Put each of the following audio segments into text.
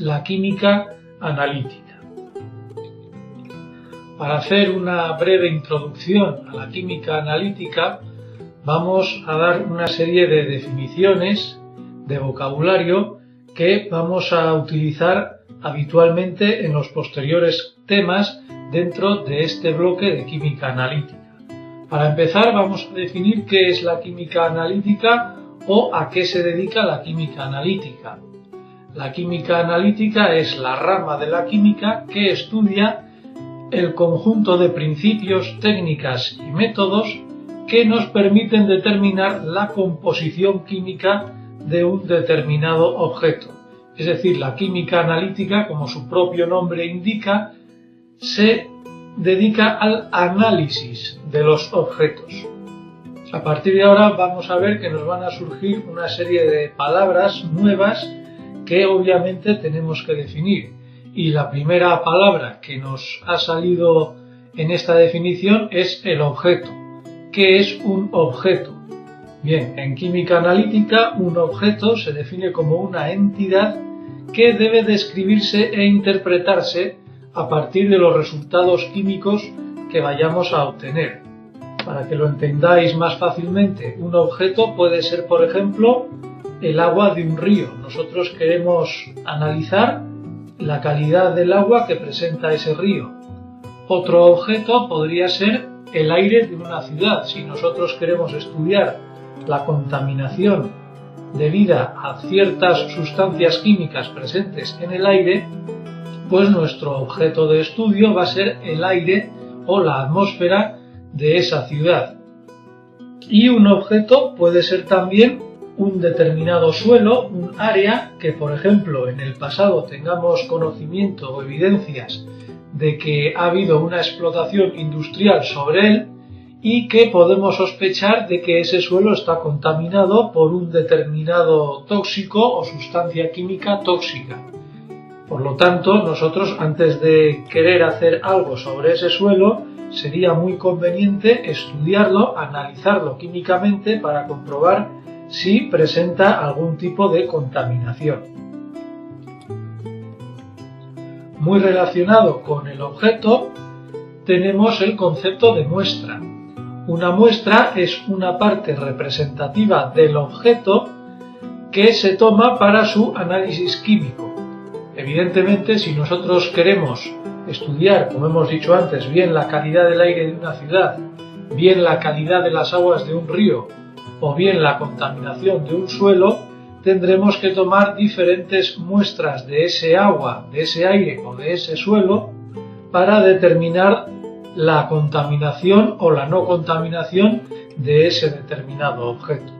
la química analítica. Para hacer una breve introducción a la química analítica, vamos a dar una serie de definiciones de vocabulario que vamos a utilizar habitualmente en los posteriores temas dentro de este bloque de química analítica. Para empezar, vamos a definir qué es la química analítica o a qué se dedica la química analítica. La química analítica es la rama de la química que estudia el conjunto de principios, técnicas y métodos que nos permiten determinar la composición química de un determinado objeto. Es decir, la química analítica, como su propio nombre indica, se dedica al análisis de los objetos. A partir de ahora vamos a ver que nos van a surgir una serie de palabras nuevas que obviamente tenemos que definir. Y la primera palabra que nos ha salido en esta definición es el objeto. ¿Qué es un objeto? Bien, en química analítica un objeto se define como una entidad que debe describirse e interpretarse a partir de los resultados químicos que vayamos a obtener. Para que lo entendáis más fácilmente, un objeto puede ser, por ejemplo, el agua de un río. Nosotros queremos analizar la calidad del agua que presenta ese río. Otro objeto podría ser el aire de una ciudad. Si nosotros queremos estudiar la contaminación debida a ciertas sustancias químicas presentes en el aire, pues nuestro objeto de estudio va a ser el aire o la atmósfera de esa ciudad. Y un objeto puede ser también un determinado suelo, un área que, por ejemplo, en el pasado tengamos conocimiento o evidencias de que ha habido una explotación industrial sobre él y que podemos sospechar de que ese suelo está contaminado por un determinado tóxico o sustancia química tóxica. Por lo tanto, nosotros, antes de querer hacer algo sobre ese suelo, sería muy conveniente estudiarlo, analizarlo químicamente para comprobar si presenta algún tipo de contaminación. Muy relacionado con el objeto, tenemos el concepto de muestra. Una muestra es una parte representativa del objeto que se toma para su análisis químico. Evidentemente, si nosotros queremos estudiar, como hemos dicho antes, bien la calidad del aire de una ciudad, bien la calidad de las aguas de un río o bien la contaminación de un suelo, tendremos que tomar diferentes muestras de ese agua, de ese aire o de ese suelo para determinar la contaminación o la no contaminación de ese determinado objeto.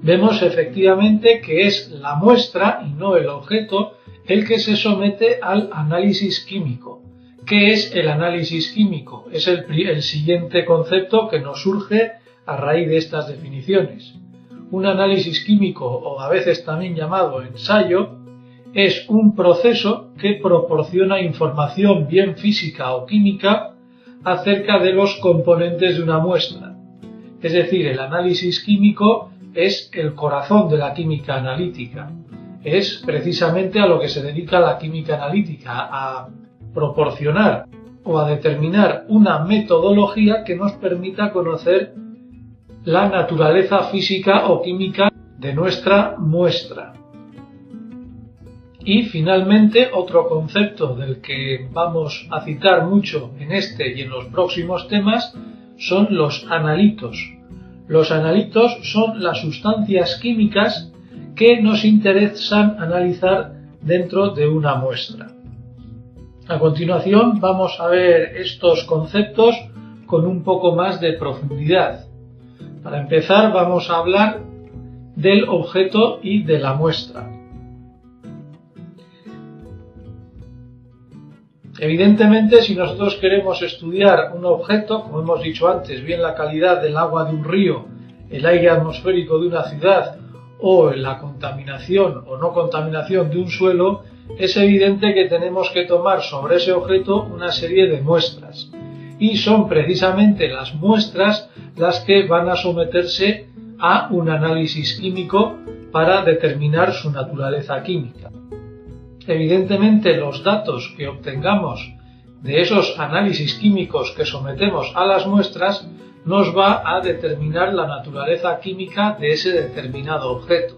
Vemos efectivamente que es la muestra y no el objeto el que se somete al análisis químico. ¿Qué es el análisis químico? Es el siguiente concepto que nos surge a raíz de estas definiciones. Un análisis químico, o a veces también llamado ensayo, es un proceso que proporciona información bien física o química acerca de los componentes de una muestra. Es decir, el análisis químico es el corazón de la química analítica. Es precisamente a lo que se dedica la química analítica, a proporcionar o a determinar una metodología que nos permita conocer la naturaleza física o química de nuestra muestra. Y finalmente, otro concepto del que vamos a citar mucho en este y en los próximos temas son los analitos. Los analitos son las sustancias químicas que nos interesan analizar dentro de una muestra. A continuación vamos a ver estos conceptos con un poco más de profundidad. Para empezar vamos a hablar del objeto y de la muestra. Evidentemente, si nosotros queremos estudiar un objeto, como hemos dicho antes, bien la calidad del agua de un río, el aire atmosférico de una ciudad o la contaminación o no contaminación de un suelo, es evidente que tenemos que tomar sobre ese objeto una serie de muestras. Y son precisamente las muestras las que van a someterse a un análisis químico para determinar su naturaleza química. Evidentemente, los datos que obtengamos de esos análisis químicos que sometemos a las muestras nos va a determinar la naturaleza química de ese determinado objeto.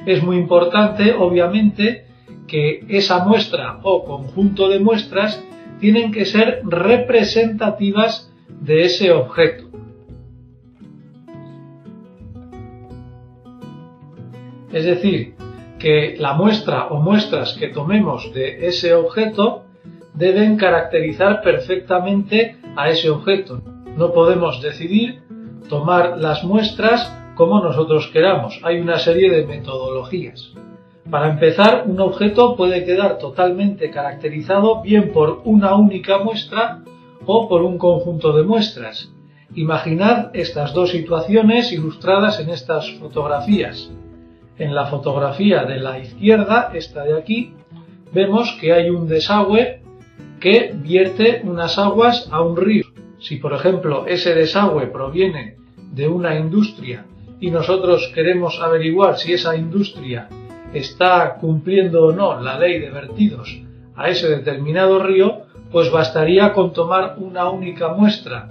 Es muy importante, obviamente, que esa muestra o conjunto de muestras tienen que ser representativas de ese objeto. Es decir, que la muestra o muestras que tomemos de ese objeto deben caracterizar perfectamente a ese objeto. No podemos decidir tomar las muestras como nosotros queramos. Hay una serie de metodologías. Para empezar, un objeto puede quedar totalmente caracterizado bien por una única muestra o por un conjunto de muestras. Imaginad estas dos situaciones ilustradas en estas fotografías. En la fotografía de la izquierda, esta de aquí, vemos que hay un desagüe que vierte unas aguas a un río. Si, por ejemplo, ese desagüe proviene de una industria y nosotros queremos averiguar si esa industria está cumpliendo o no la ley de vertidos a ese determinado río, pues bastaría con tomar una única muestra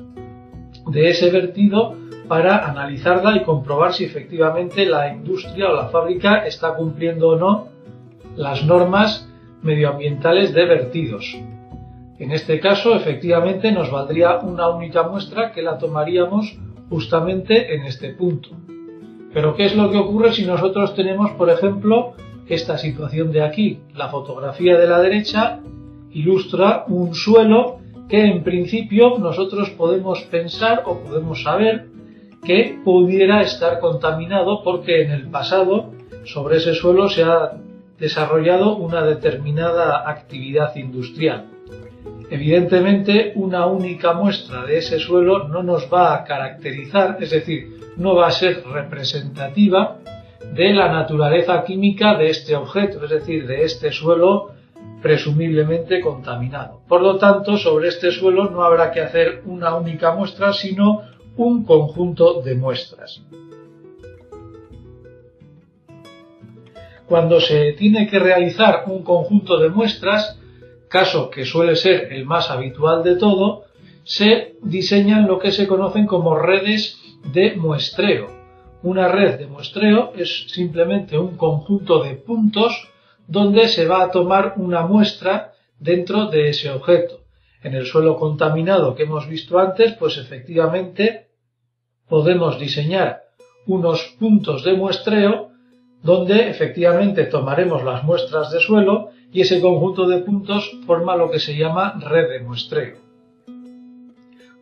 de ese vertido para analizarla y comprobar si efectivamente la industria o la fábrica está cumpliendo o no las normas medioambientales de vertidos. En este caso, efectivamente, nos valdría una única muestra que la tomaríamos justamente en este punto. Pero ¿qué es lo que ocurre si nosotros tenemos, por ejemplo, esta situación de aquí? La fotografía de la derecha ilustra un suelo que en principio nosotros podemos pensar o podemos saber que pudiera estar contaminado porque en el pasado sobre ese suelo se ha desarrollado una determinada actividad industrial. Evidentemente, una única muestra de ese suelo no nos va a caracterizar, es decir, no va a ser representativa de la naturaleza química de este objeto, es decir, de este suelo presumiblemente contaminado. Por lo tanto, sobre este suelo no habrá que hacer una única muestra, sino un conjunto de muestras. Cuando se tiene que realizar un conjunto de muestras, caso que suele ser el más habitual de todo, se diseñan lo que se conocen como redes de muestreo. Una red de muestreo es simplemente un conjunto de puntos donde se va a tomar una muestra dentro de ese objeto. En el suelo contaminado que hemos visto antes, pues efectivamente podemos diseñar unos puntos de muestreo donde efectivamente tomaremos las muestras de suelo y ese conjunto de puntos forma lo que se llama red de muestreo.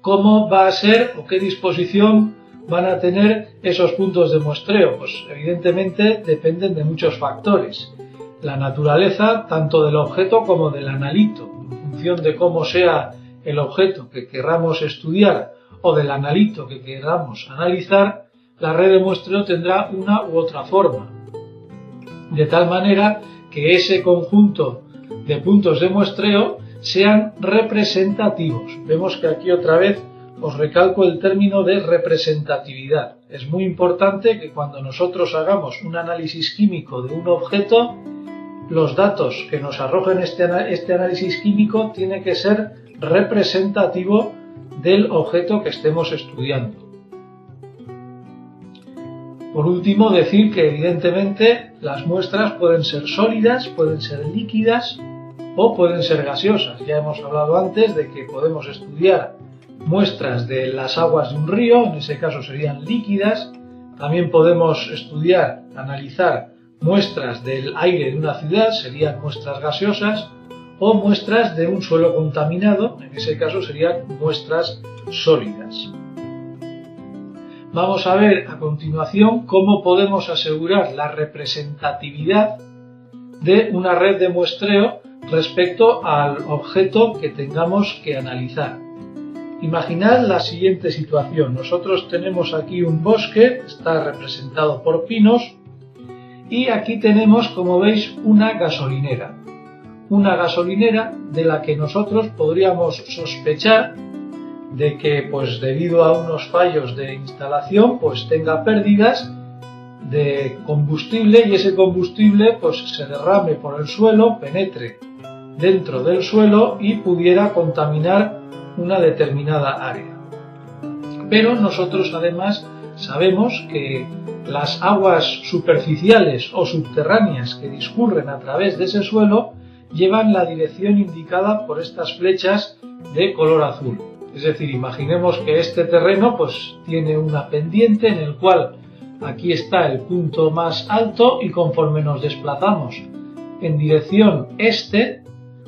¿Cómo va a ser o qué disposición van a tener esos puntos de muestreo? Pues evidentemente dependen de muchos factores. La naturaleza tanto del objeto como del analito. En función de cómo sea el objeto que querramos estudiar o del analito que queramos analizar, la red de muestreo tendrá una u otra forma. De tal manera que ese conjunto de puntos de muestreo sean representativos. Vemos que aquí otra vez os recalco el término de representatividad. Es muy importante que cuando nosotros hagamos un análisis químico de un objeto, los datos que nos arrojen este análisis químico tiene que ser representativo del objeto que estemos estudiando. Por último, decir que evidentemente las muestras pueden ser sólidas, pueden ser líquidas o pueden ser gaseosas. Ya hemos hablado antes de que podemos estudiar muestras de las aguas de un río, en ese caso serían líquidas. También podemos estudiar, analizar muestras del aire de una ciudad, serían muestras gaseosas, o muestras de un suelo contaminado, en ese caso serían muestras sólidas. Vamos a ver a continuación cómo podemos asegurar la representatividad de una red de muestreo respecto al objeto que tengamos que analizar. Imaginad la siguiente situación. Nosotros tenemos aquí un bosque, está representado por pinos, y aquí tenemos, como veis, una gasolinera. Una gasolinera de la que nosotros podríamos sospechar de que, pues debido a unos fallos de instalación, pues tenga pérdidas de combustible y ese combustible pues se derrame por el suelo, penetre dentro del suelo y pudiera contaminar una determinada área. Pero nosotros además sabemos que las aguas superficiales o subterráneas que discurren a través de ese suelo llevan la dirección indicada por estas flechas de color azul. Es decir, imaginemos que este terreno pues tiene una pendiente en el cual aquí está el punto más alto y conforme nos desplazamos en dirección este,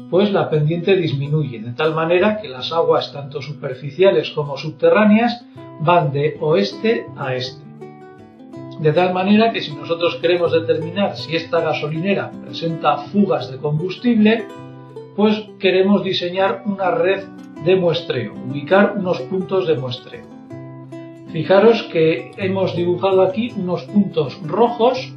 pues la pendiente disminuye, de tal manera que las aguas tanto superficiales como subterráneas van de oeste a este. De tal manera que si nosotros queremos determinar si esta gasolinera presenta fugas de combustible, pues queremos diseñar una red de muestreo, ubicar unos puntos de muestreo. Fijaros que hemos dibujado aquí unos puntos rojos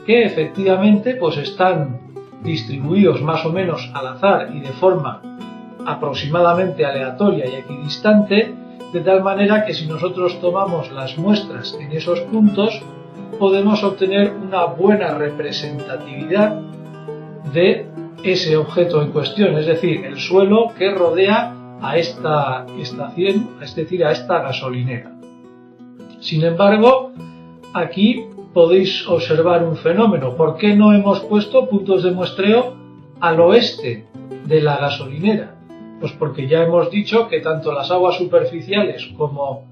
que efectivamente pues están distribuidos más o menos al azar y de forma aproximadamente aleatoria y equidistante, de tal manera que si nosotros tomamos las muestras en esos puntos podemos obtener una buena representatividad de ese objeto en cuestión, es decir, el suelo que rodea a esta estación, es decir, a esta gasolinera. Sin embargo, aquí podéis observar un fenómeno. ¿Por qué no hemos puesto puntos de muestreo al oeste de la gasolinera? Pues porque ya hemos dicho que tanto las aguas superficiales como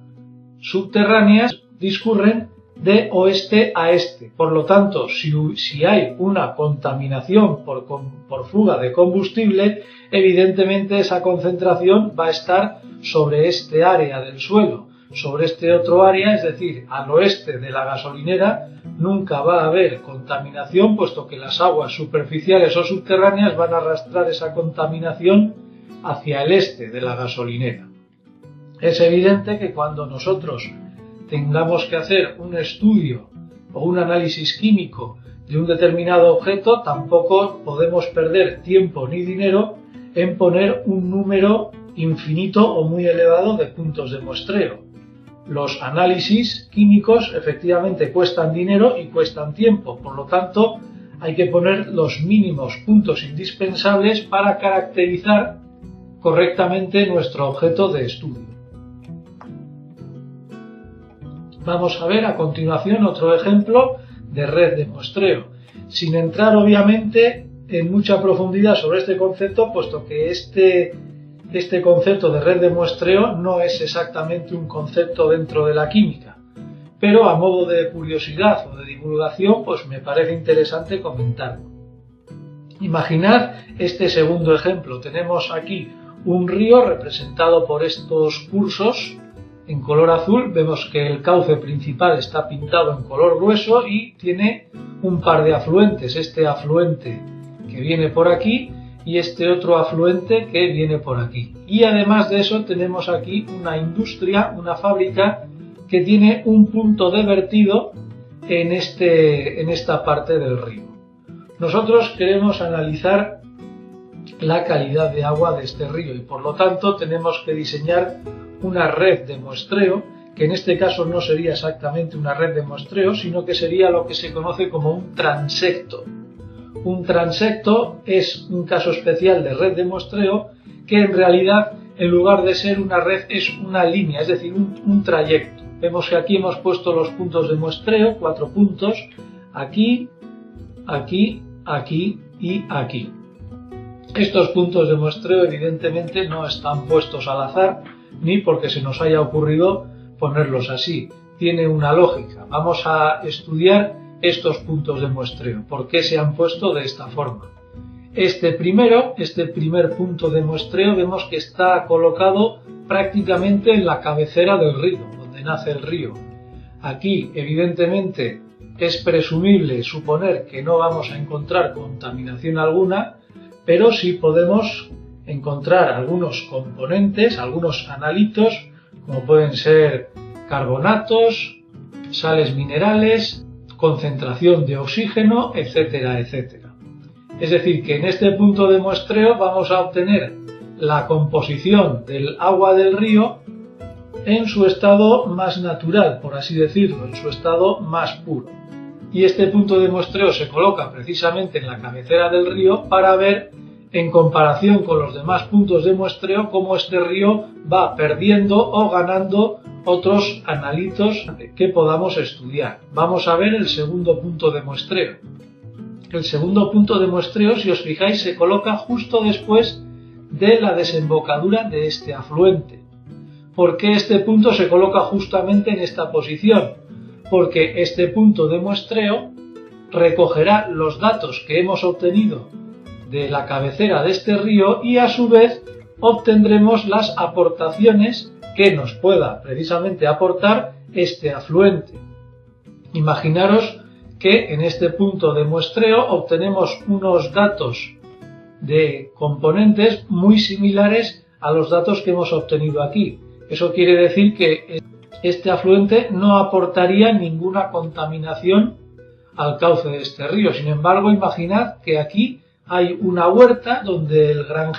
subterráneas discurren de oeste a este. Por lo tanto, si hay una contaminación por fuga de combustible, evidentemente esa concentración va a estar sobre este área del suelo. Sobre este otro área, es decir, al oeste de la gasolinera, nunca va a haber contaminación, puesto que las aguas superficiales o subterráneas van a arrastrar esa contaminación hacia el este de la gasolinera. Es evidente que cuando nosotros tengamos que hacer un estudio o un análisis químico de un determinado objeto, tampoco podemos perder tiempo ni dinero en poner un número infinito o muy elevado de puntos de muestreo. Los análisis químicos efectivamente cuestan dinero y cuestan tiempo, por lo tanto hay que poner los mínimos puntos indispensables para caracterizar correctamente nuestro objeto de estudio. Vamos a ver a continuación otro ejemplo de red de muestreo, sin entrar obviamente en mucha profundidad sobre este concepto, puesto que este concepto de red de muestreo no es exactamente un concepto dentro de la química, pero a modo de curiosidad o de divulgación pues me parece interesante comentarlo. Imaginad este segundo ejemplo. Tenemos aquí un río representado por estos cursos en color azul. Vemos que el cauce principal está pintado en color grueso y tiene un par de afluentes, este afluente que viene por aquí y este otro afluente que viene por aquí. Y además de eso tenemos aquí una industria, una fábrica que tiene un punto de vertido en esta parte del río. Nosotros queremos analizar la calidad de agua de este río y por lo tanto tenemos que diseñar una red de muestreo, que en este caso no sería exactamente una red de muestreo, sino que sería lo que se conoce como un transecto. Un transecto es un caso especial de red de muestreo que en realidad, en lugar de ser una red, es una línea, es decir, un trayecto. Vemos que aquí hemos puesto los puntos de muestreo, 4 puntos, aquí, aquí, aquí y aquí. Estos puntos de muestreo evidentemente no están puestos al azar, ni porque se nos haya ocurrido ponerlos así. Tiene una lógica. Vamos a estudiar estos puntos de muestreo. ¿Por qué se han puesto de esta forma? Este primer punto de muestreo vemos que está colocado prácticamente en la cabecera del río, donde nace el río. Aquí, evidentemente, es presumible suponer que no vamos a encontrar contaminación alguna, pero sí podemos encontrar algunos componentes, algunos analitos, como pueden ser carbonatos, sales minerales, concentración de oxígeno, etcétera, etcétera. Es decir, que en este punto de muestreo vamos a obtener la composición del agua del río en su estado más natural, por así decirlo, en su estado más puro. Y este punto de muestreo se coloca precisamente en la cabecera del río para ver, en comparación con los demás puntos de muestreo, cómo este río va perdiendo o ganando otros analitos que podamos estudiar. Vamos a ver el segundo punto de muestreo. El segundo punto de muestreo, si os fijáis, se coloca justo después de la desembocadura de este afluente. ¿Por qué este punto se coloca justamente en esta posición? Porque este punto de muestreo recogerá los datos que hemos obtenido de la cabecera de este río y a su vez obtendremos las aportaciones que nos pueda precisamente aportar este afluente. Imaginaros que en este punto de muestreo obtenemos unos datos de componentes muy similares a los datos que hemos obtenido aquí. Eso quiere decir que este afluente no aportaría ninguna contaminación al cauce de este río. Sin embargo, imaginad que aquí hay una huerta donde el granjero